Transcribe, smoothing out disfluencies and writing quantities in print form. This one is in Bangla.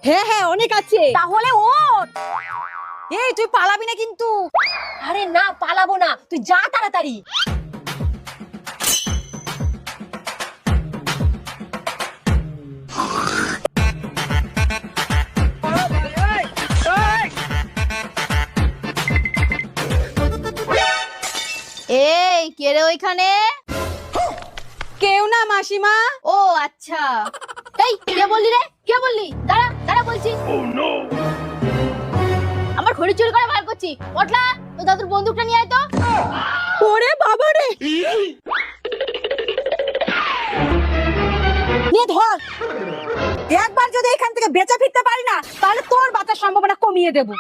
হ্যাঁ হ্যাঁ অনেক আছে। তাহলে ওঠ। এই তুই পালাবি না কিন্তু। আরে না, পালাবো না, তুই যা তাড়াতাড়ি। এই কে রে ওইখানে? কেউ না মাসিমা। ও আচ্ছা। এই কে বললি রে, কে বললি? দাঁড়া দাঁড়া বলছি। আমার ঘড়ি চুরি করে বার করছি। ওঠলা, তো দাদুর বন্দুকটা নিয়ে আয় তো। ওরে বাবা রে, নিয়ে ধর। একবার যদি এখান থেকে বেঁচে ফিরতে পারি না, তাহলে তোর বাঁচার সম্ভাবনা কমিয়ে দেবো।